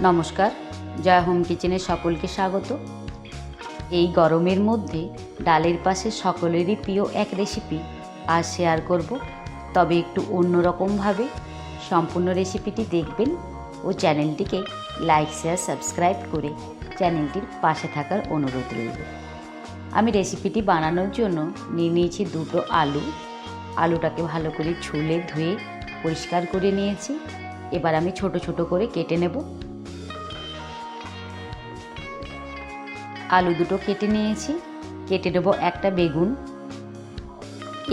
নমস্কার, জয়া হোম কিচেনে সকলকে স্বাগত। এই গরমের মধ্যে ডালের পাশে সকলেরই প্রিয় এক রেসিপি আজ শেয়ার করব, তবে একটু অন্যরকমভাবে। সম্পূর্ণ রেসিপিটি দেখবেন ও চ্যানেলটিকে লাইক শেয়ার সাবস্ক্রাইব করে চ্যানেলটির পাশে থাকার অনুরোধ রইল। আমি রেসিপিটি বানানোর জন্য নিয়ে নিয়েছি দুটো আলু। আলুটাকে ভালো করে ছুলে ধুয়ে পরিষ্কার করে নিয়েছি। এবার আমি ছোট ছোট করে কেটে নেব। আলু দুটো কেটে নিয়েছি। কেটে দেবো একটা বেগুন।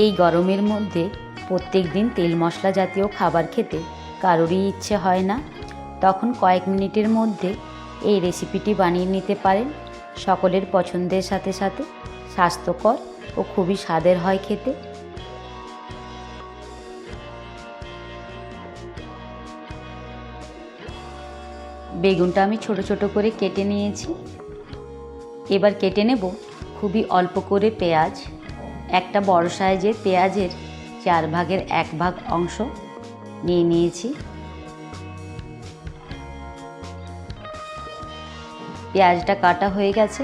এই গরমের মধ্যে প্রত্যেক দিন তেল মশলা জাতীয় খাবার খেতে কারোরই ইচ্ছে হয় না, তখন কয়েক মিনিটের মধ্যে এই রেসিপিটি বানিয়ে নিতে পারেন। সকলের পছন্দের সাথে সাথে স্বাস্থ্যকর ও খুবই স্বাদের হয় খেতে। বেগুনটা আমি ছোট ছোট করে কেটে নিয়েছি। এবার কেটে নেব খুবই অল্প করে পেঁয়াজ। একটা বড় সাইজের পেঁয়াজের 1/4 অংশ নিয়ে নিয়েছি। পেঁয়াজটা কাটা হয়ে গেছে।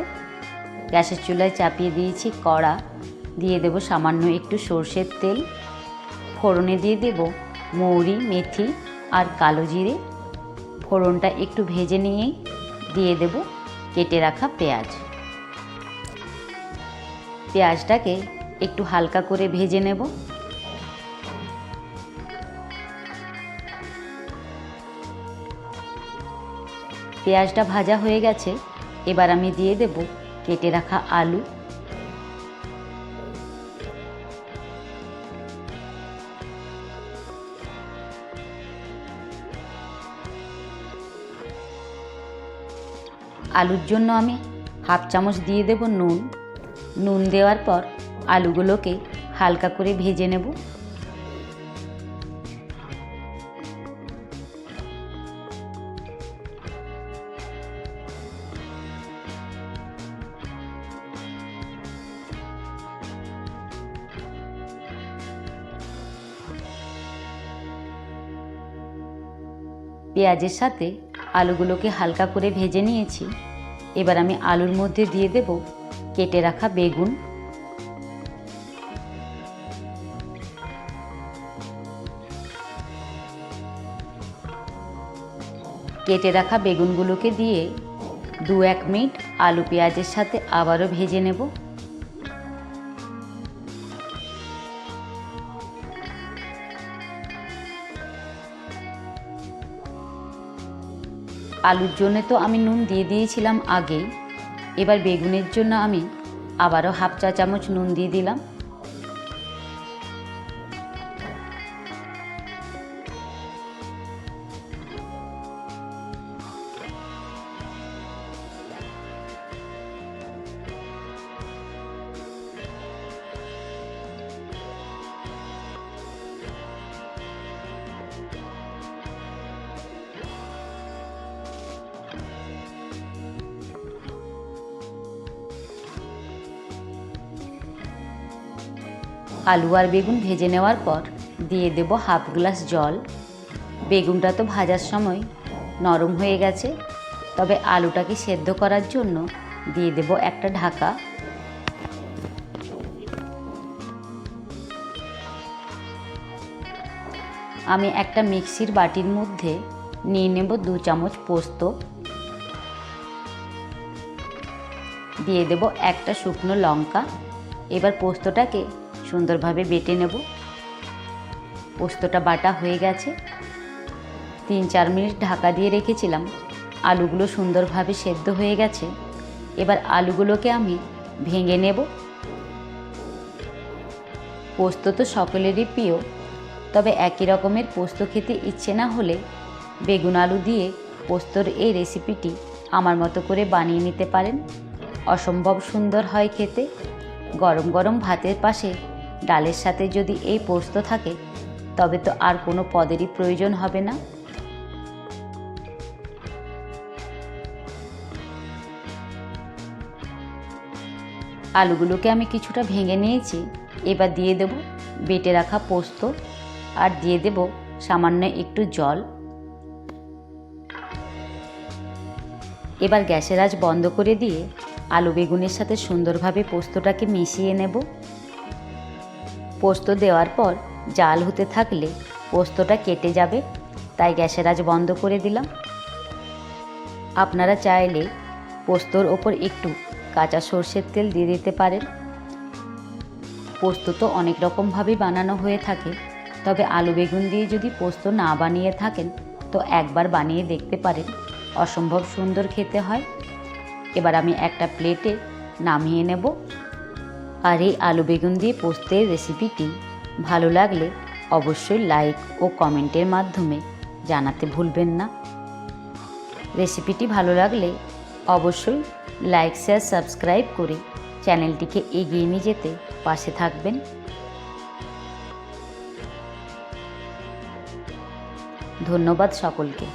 গ্যাসের চুলায় চাপিয়ে দিয়েছি কড়া। দিয়ে দেব সামান্য একটু সর্ষের তেল। ফোড়নে দিয়ে দেব মৌরি, মেথি আর কালো জিরে। ফোড়নটা একটু ভেজে নিয়েই দিয়ে দেব কেটে রাখা পেঁয়াজ। পেঁয়াজটাকে একটু হালকা করে ভেজে নেব। পেঁয়াজটা ভাজা হয়ে গেছে। এবার আমি দিয়ে দেব কেটে রাখা আলু। আলুর জন্য আমি 1/2 চামচ দিয়ে দেব নুন। নুন দেওয়ার পর আলুগুলোকে হালকা করে ভেজে নেব। পেঁয়াজের সাথে আলুগুলোকে হালকা করে ভেজে নিয়েছি। এবার আমি আলুর মধ্যে দিয়ে দেব কেটে রাখা বেগুন। কেটে রাখা বেগুনগুলোকে দিয়ে 2-1 মিনিট আলু পেঁয়াজের সাথে আবারও ভেজে নেব। আলুর জন্য তো আমি নুন দিয়ে দিয়েছিলাম আগেই। এবার বেগুনের জন্য আমি আবারও 1/2 চা চামচ নুন দিয়ে দিলাম। আলু আর বেগুন ভেজে নেওয়ার পর দিয়ে দেব 1/2 গ্লাস জল। বেগুনটা তো ভাজার সময় নরম হয়ে গেছে, তবে আলুটাকে সেদ্ধ করার জন্য দিয়ে দেব একটা ঢাকা। আমি একটা মিক্সির বাটির মধ্যে নিয়ে নেব 2 চামচ পোস্ত। দিয়ে দেব একটা শুকনো লঙ্কা। এবার পোস্তটাকে সুন্দরভাবে বেটে নেব। পোস্তটা বাটা হয়ে গেছে। 3-4 মিনিট ঢাকা দিয়ে রেখেছিলাম। আলুগুলো সুন্দরভাবে সেদ্ধ হয়ে গেছে। এবার আলুগুলোকে আমি ভেঙে নেব। পোস্ত তো সকলেরই প্রিয়, তবে একই রকমের পোস্ত খেতে ইচ্ছে না হলে বেগুন আলু দিয়ে পোস্তর এই রেসিপিটি আমার মতো করে বানিয়ে নিতে পারেন। অসম্ভব সুন্দর হয় খেতে। গরম গরম ভাতের পাশে ডালের সাথে যদি এই পোস্ত থাকে, তবে তো আর কোনো পদেরই প্রয়োজন হবে না। আলুগুলোকে আমি কিছুটা ভেঙে নিয়েছি। এবার দিয়ে দেব বেটে রাখা পোস্ত আর দিয়ে দেব সামান্য একটু জল। এবার গ্যাসের আঁচ বন্ধ করে দিয়ে আলু বেগুনের সাথে সুন্দরভাবে পোস্তটাকে মিশিয়ে নেব। পোস্ত দেওয়ার পর জাল হতে থাকলে পোস্তটা কেটে যাবে, তাই গ্যাসের আঁচ বন্ধ করে দিলাম। আপনারা চাইলে পোস্তর ওপর একটু কাঁচা সর্ষের তেল দিয়ে দিতে পারেন। পোস্ত তো অনেক রকমভাবেই বানানো হয়ে থাকে, তবে আলু বেগুন দিয়ে যদি পোস্ত না বানিয়ে থাকেন তো একবার বানিয়ে দেখতে পারেন, অসম্ভব সুন্দর খেতে হয়। এবার আমি একটা প্লেটে নামিয়ে নেব। আর এই আলু বেগুন দিয়ে পোস্তের রেসিপিটি ভালো লাগলে অবশ্যই লাইক ও কমেন্টের মাধ্যমে জানাতে ভুলবেন না। রেসিপিটি ভালো লাগলে অবশ্যই লাইক, শেয়ার, সাবস্ক্রাইব করে চ্যানেলটিকে এগিয়ে নিয়ে যেতে পাশে থাকবেন। ধন্যবাদ সকলকে।